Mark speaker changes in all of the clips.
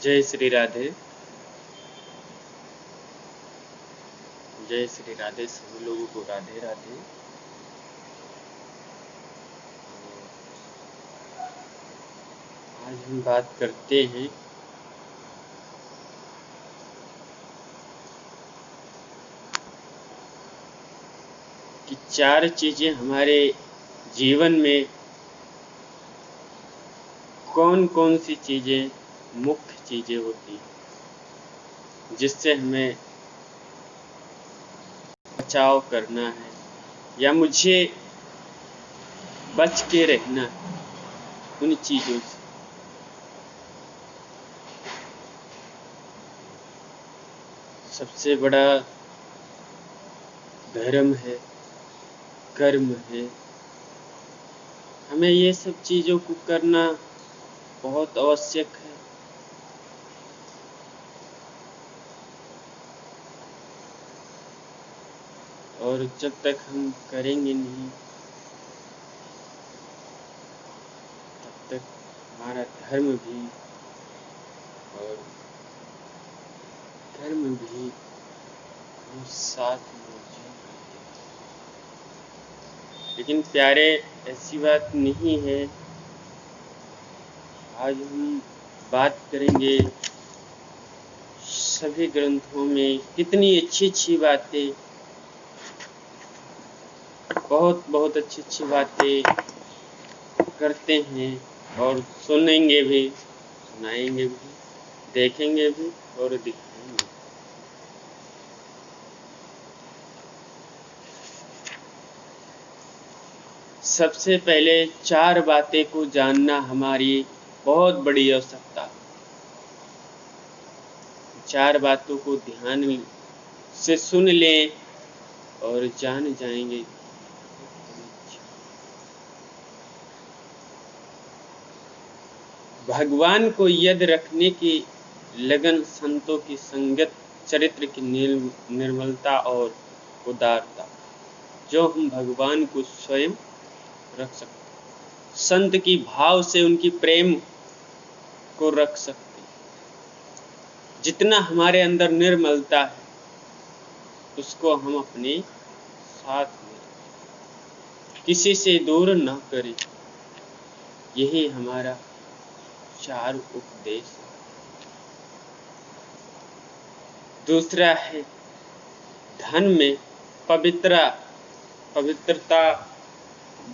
Speaker 1: जय श्री राधे। जय श्री राधे। सभी लोगों को राधे राधे। आज हम बात करते हैं कि 4 चीजें हमारे जीवन में कौन कौन सी चीजें मुख्य चीजें होती हैं जिससे हमें बचाव करना है या मुझे बच के रहना है उन चीजों से। सबसे बड़ा धर्म है, कर्म है। हमें ये सब चीजों को करना बहुत आवश्यक है। और जब तक हम करेंगे नहीं तब तक हमारा धर्म भी और कर्म भी हम साथ मौजूद रहते हैं। लेकिन प्यारे, ऐसी बात नहीं है। आज हम बात करेंगे सभी ग्रंथों में कितनी अच्छी अच्छी बातें, बहुत अच्छी अच्छी बातें करते हैं और सुनेंगे भी, सुनाएंगे भी, देखेंगे भी और दिखाएंगे। सबसे पहले 4 बातें को जानना हमारी बहुत बड़ी आवश्यकता है। 4 बातों को ध्यान से सुन लें और जान जाएंगे। भगवान को याद रखने की लगन, संतों की संगत, चरित्र की निर्मलता और उदारता, जो हम भगवान को स्वयं रख सकते, संत की भाव से उनकी प्रेम को रख सकते। जितना हमारे अंदर निर्मलता है उसको हम अपने साथ में किसी से दूर न करें। यही हमारा 4 उपदेश है। दूसरा है धन में पवित्रता,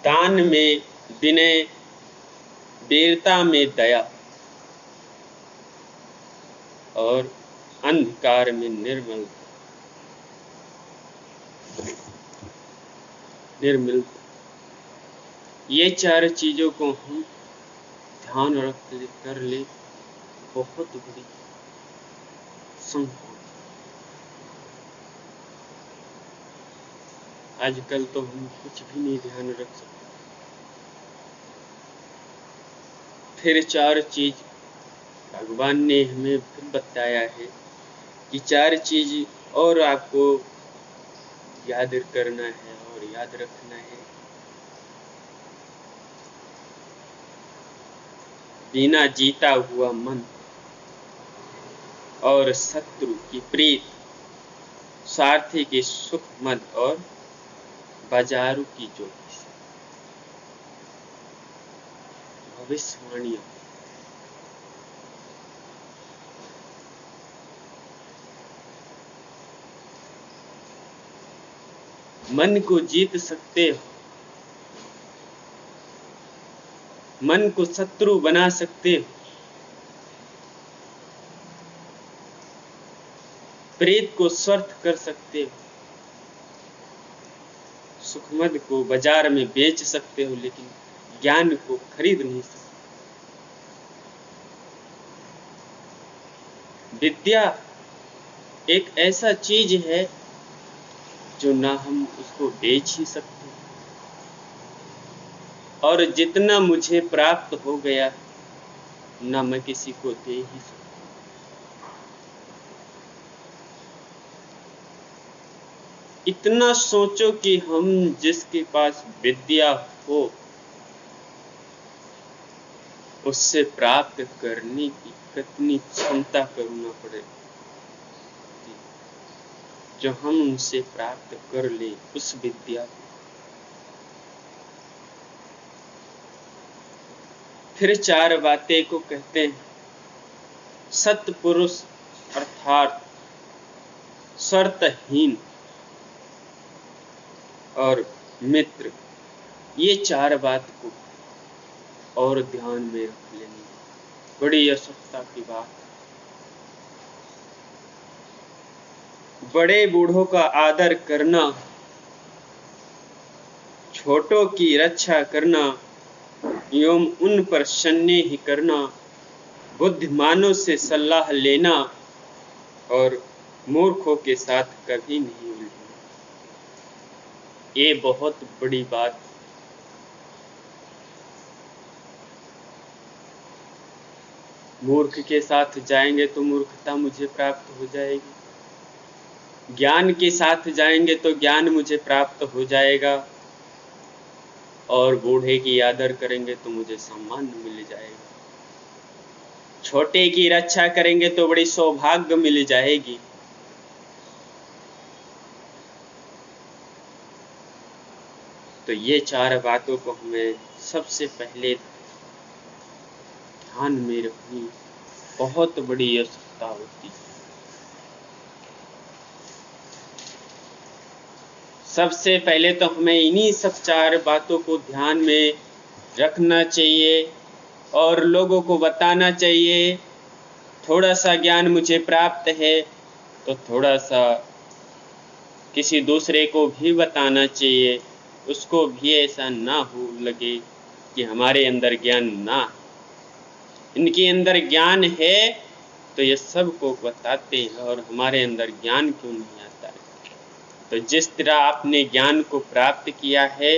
Speaker 1: दान में विनय, वीरता में दया और अंधकार में निर्मलता। ये 4 चीजों को हम ध्यान कर ले, बहुत बड़ी संपत्ति। आजकल तो हम कुछ भी नहीं ध्यान रख सकते। फिर 4 चीज भगवान ने हमें फिर बताया है कि 4 चीज और आपको याद करना है और याद रखना है। बिना जीता हुआ मन और शत्रु की प्रीत, स्वार्थी की सुख मद और बाजारू की ज्योतिष। भविष्यवाणियां। मन को जीत सकते हो, मन को शत्रु बना सकते हो, प्रेत को स्वर्थ कर सकते हो, सुखमद को बाजार में बेच सकते हो, लेकिन ज्ञान को खरीद नहीं सकते। विद्या एक ऐसा चीज है जो ना हम उसको बेच ही सकते, और जितना मुझे प्राप्त हो गया ना मैं किसी को दे ही सकता। इतना सोचो कि हम जिसके पास विद्या हो उससे प्राप्त करने की कितनी क्षमता करुणा पड़े जो हम उनसे प्राप्त कर ले उस विद्या को। फिर 4 बातें को कहते हैं सत्पुरुष अर्थात शर्तहीन और मित्र। ये 4 बात को और ध्यान में रख लेनी बड़ी आवश्यकता की बात। बड़े बूढ़ों का आदर करना, छोटों की रक्षा करना एवं उन पर स्नेह करना, बुद्धिमानों से सलाह लेना और मूर्खों के साथ कभी नहीं उलझना। ये बहुत बड़ी बात। मूर्ख के साथ जाएंगे तो मूर्खता मुझे प्राप्त हो जाएगी, ज्ञान के साथ जाएंगे तो ज्ञान मुझे प्राप्त हो जाएगा, और बूढ़े की आदर करेंगे तो मुझे सम्मान मिल जाएगा, छोटे की रक्षा करेंगे तो बड़ी सौभाग्य मिल जाएगी। तो ये 4 बातों को हमें सबसे पहले ध्यान में रखनी बहुत बड़ी आवश्यकता होती है। सबसे पहले तो हमें इन्हीं सब 4 बातों को ध्यान में रखना चाहिए और लोगों को बताना चाहिए। थोड़ा सा ज्ञान मुझे प्राप्त है तो थोड़ा सा किसी दूसरे को भी बताना चाहिए, उसको भी ऐसा ना हो लगे कि हमारे अंदर ज्ञान ना है। इनके अंदर ज्ञान है तो ये सबको बताते हैं, और हमारे अंदर ज्ञान क्यों नहीं आता है। तो जिस तरह आपने ज्ञान को प्राप्त किया है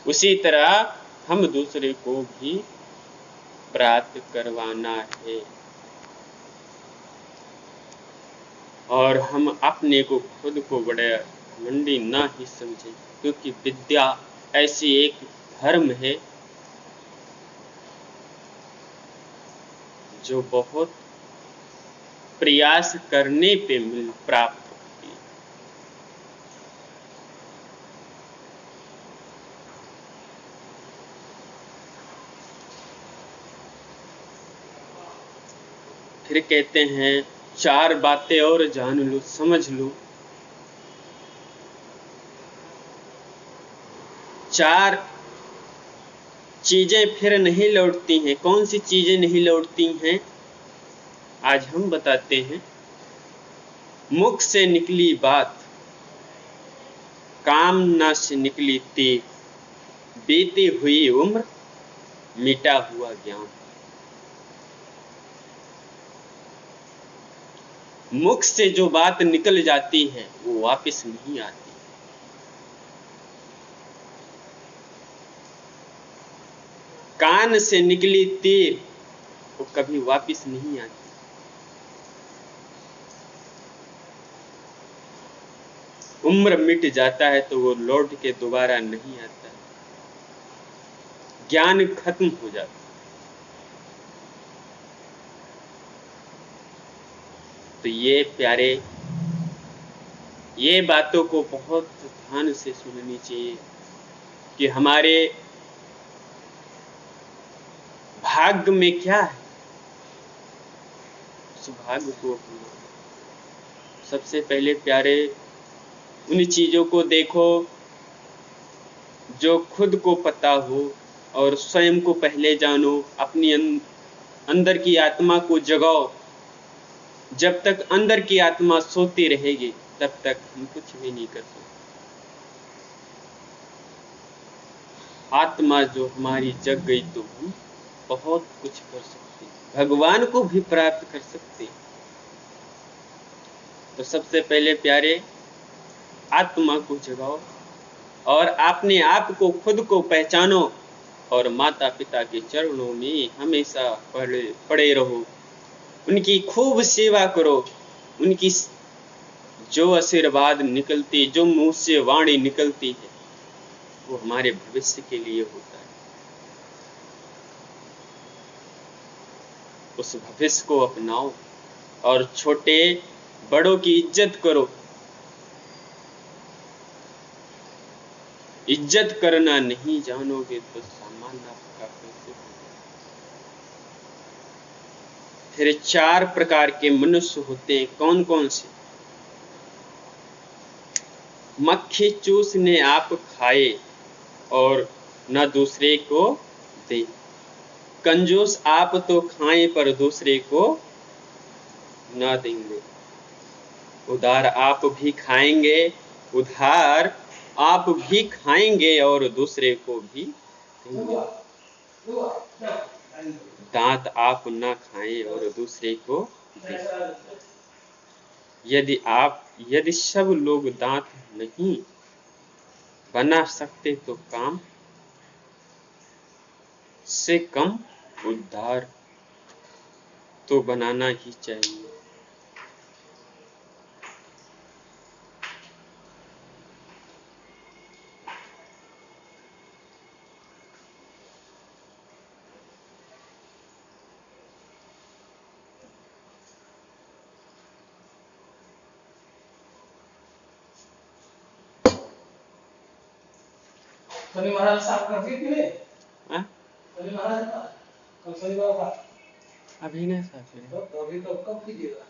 Speaker 1: उसी तरह हम दूसरे को भी प्राप्त करवाना है, और हम अपने को खुद को बड़े घमंडी ना ही समझें, क्योंकि विद्या ऐसी एक धर्म है जो बहुत प्रयास करने पे प्राप्त होती है। फिर कहते हैं 4 बातें और जान लो, समझ लो। 4 चीजें फिर नहीं लौटती हैं। कौन सी चीजें नहीं लौटती हैं आज हम बताते हैं। मुख से निकली बात, कामना से निकली तीर, बीती हुई उम्र, मिटा हुआ ज्ञान। मुख से जो बात निकल जाती है वो वापस नहीं आती। कान से निकली तीर वो कभी वापस नहीं आती। उम्र मिट जाता है तो वो लौट के दोबारा नहीं आता। ज्ञान खत्म हो जाता है। तो ये प्यारे, ये बातों को बहुत ध्यान से सुननी चाहिए कि हमारे भाग्य में क्या है, उस भाग्य को सबसे पहले प्यारे उन चीजों को देखो जो खुद को पता हो, और स्वयं को पहले जानो, अपनी अंदर की आत्मा को जगाओ। जब तक अंदर की आत्मा सोती रहेगी तब तक हम कुछ भी नहीं कर सकते। आत्मा जो हमारी जग गई तो हम बहुत कुछ कर सकते, भगवान को भी प्राप्त कर सकते। तो सबसे पहले प्यारे आत्मा को जगाओ और अपने आप को, खुद को पहचानो, और माता पिता के चरणों में हमेशा पड़े रहो। उनकी खूब सेवा करो। उनकी जो आशीर्वाद निकलती, जो मुंह से वाणी निकलती है वो हमारे भविष्य के लिए होता है। उस भविष्य को अपनाओ और छोटे बड़ों की इज्जत करो। इज्जत करना नहीं जानोगे तो सामान आपका कैसे होगा। फिर 4 प्रकार के मनुष्य होते हैं। कौन कौन से? मक्खी चूसने आप खाए और न दूसरे को दे। कंजूस आप तो खाएं पर दूसरे को न देंगे। उधार आप भी खाएंगे, उधार आप भी खाएंगे और दूसरे को भी देंगे। दांत आप न खाएं और दूसरे को दें। यदि सब लोग दांत नहीं बना सकते तो काम से कम उधार तो बनाना ही चाहिए।
Speaker 2: शनि महाराज साफ कर दिए कि नहीं?
Speaker 1: हाँ?
Speaker 2: शनि महाराज का कल शनिवार था।
Speaker 1: अभी नहीं साफ है।
Speaker 2: तो अभी तो कब कीजिएगा?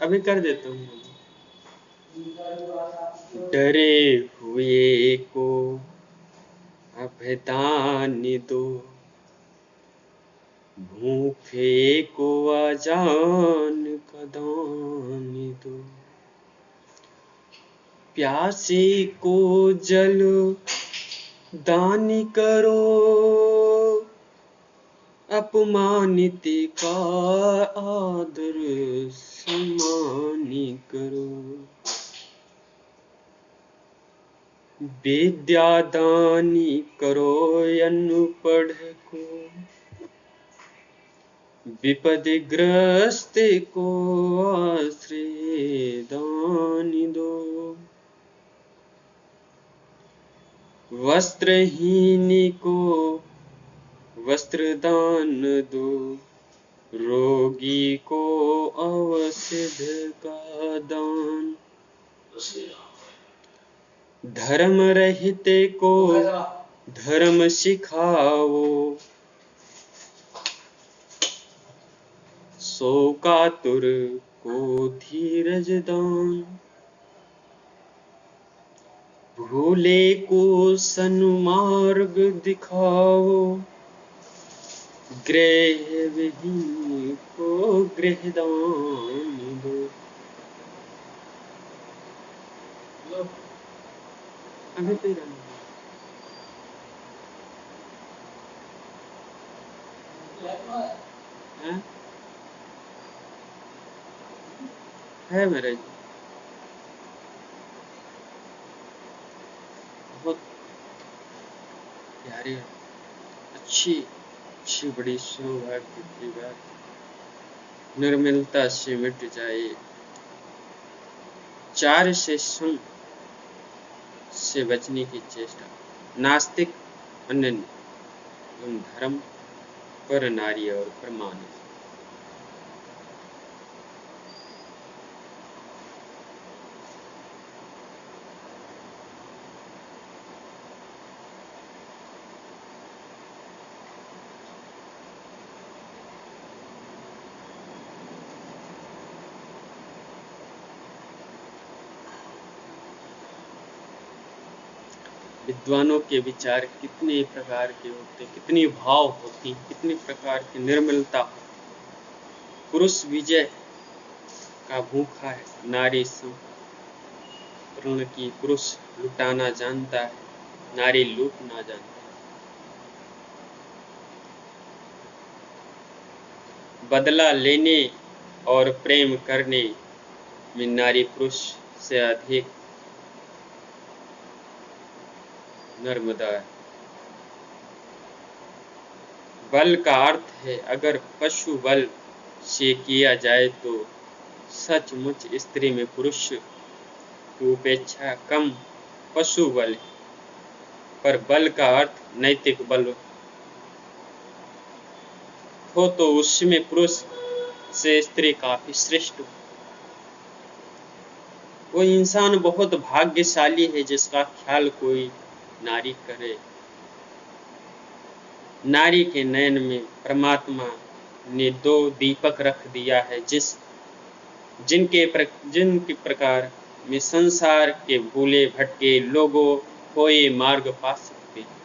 Speaker 1: अभी कर देता हूँ। डरे हुए को अभेदान दो, भूखे को अजान का दान दो, प्यासे को जल दान करो, अपमानित का आदर सम्मान करो। विद्या दानी करो अनपढ़ को, विपदिग्रस्त को आश्रय दान दो, वस्त्रहीन को वस्त्र दान दो, रोगी को औषध का दान, धर्म रहित को धर्म सिखाओ, शोकातुर को धीरज दान, भूले को सन्मार्ग दिखाओ, गृहविहीन को गृहदान दो। अभी तो है मेरे बहुत प्यारी अच्छी बड़ी सौभाग्य की बात। निर्मलता से मिट जाए 4 से संग से बचने की चेष्टा। नास्तिक अनन्य एवं धर्म पर नारी और परमाणु। विद्वानों के विचार कितने प्रकार के होते, कितनी भाव होती, कितने प्रकार की निर्मलता। पुरुष विजय का भूखा है, नारी संपूर्ण की। पुरुष लुटाना जानता है, नारी लूटना जानती है। बदला लेने और प्रेम करने में नारी पुरुष से अधिक नर्मदा है। बल का अर्थ है अगर पशु बल से किया जाए तो सचमुच स्त्री में पुरुष की उपेक्षा कम पशु बल है। पर बल का अर्थ नैतिक बल हो तो उसमें पुरुष से स्त्री काफी श्रेष्ठ हो। वो इंसान बहुत भाग्यशाली है जिसका ख्याल कोई नारी करे। नारी के नयन में परमात्मा ने दो दीपक रख दिया है जिनके प्रकार में संसार के भूले भटके लोगों खोए मार्ग पा सकते हैं।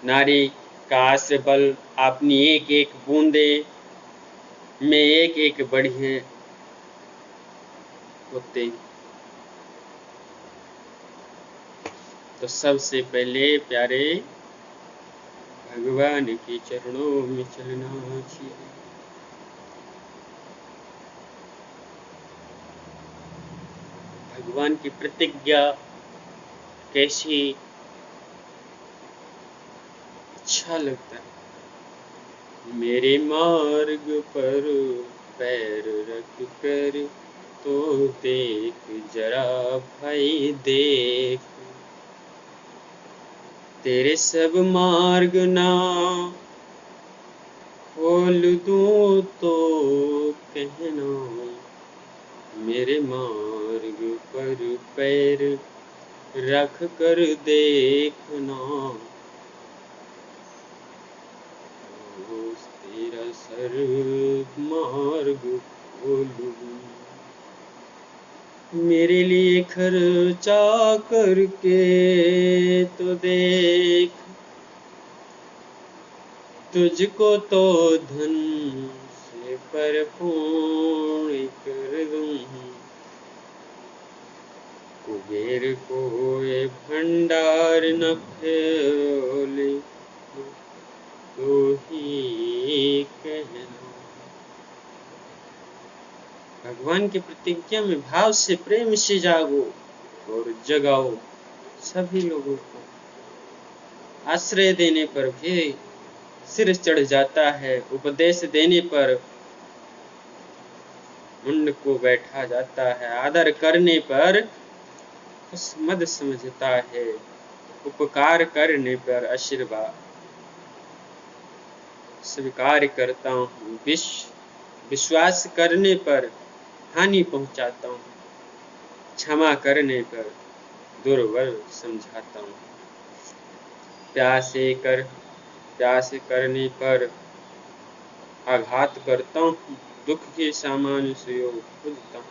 Speaker 1: नारी का आश्रय बल अपनी एक एक बूंदे में एक एक बढ़िया होते। तो सबसे पहले प्यारे भगवान के चरणों में चलना चाहिए। भगवान की प्रतिज्ञा कैसी अच्छा लगता है। मेरे मार्ग पर पैर रख कर तो देख जरा भाई देख, तेरे सब मार्ग ना खोल दूं तो कहना, मेरे मार्ग पर पैर रख कर देखना, तेरा सर मार्ग खोलूं। मेरे लिए खर्चा करके तो देख, तुझको तो धन से परिपूर्ण कर दूं। कुबेर को ये भंडार न खोले तो ही कहना। भगवान की प्रतिज्ञा में भाव से प्रेम से जागो और जगाओ सभी लोगों को। आश्रय देने पर भी सिर चढ़ जाता है, उपदेश देने पर मुंड को बैठा जाता है, आदर करने पर मद समझता है, उपकार करने पर आशीर्वाद स्वीकार करता हूँ, विश्वास करने पर हानि पहुँचाता हूँ, क्षमा करने पर दुर्बल समझाता हूँ, प्यास करने पर आघात करता हूँ, दुख के सामान सुयोग खोजता हूँ,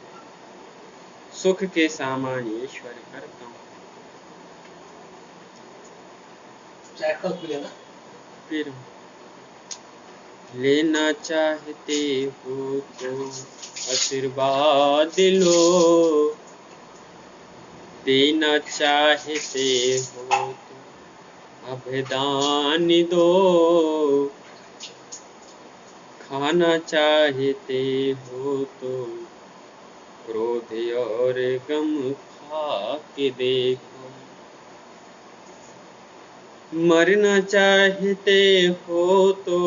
Speaker 1: सुख के सामान ईश्वर करता हूँ। फिर लेना चाहते हो तो आशीर्वाद लो, देना चाहते हो तो अभेदान दो, खाना चाहते हो तो क्रोध और गम खा के देखो, मरना चाहते हो तो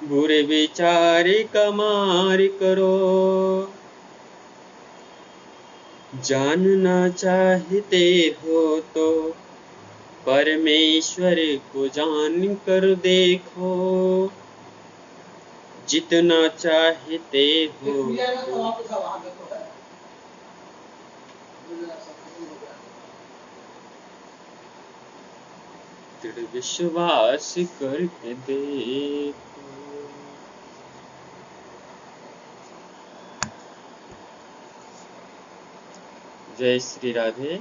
Speaker 1: बुरे विचार का मार करो, जानना चाहते हो तो परमेश्वर को जान कर देखो, जितना चाहते हो दृढ़ विश्वास करके देखो। जय श्री राधे।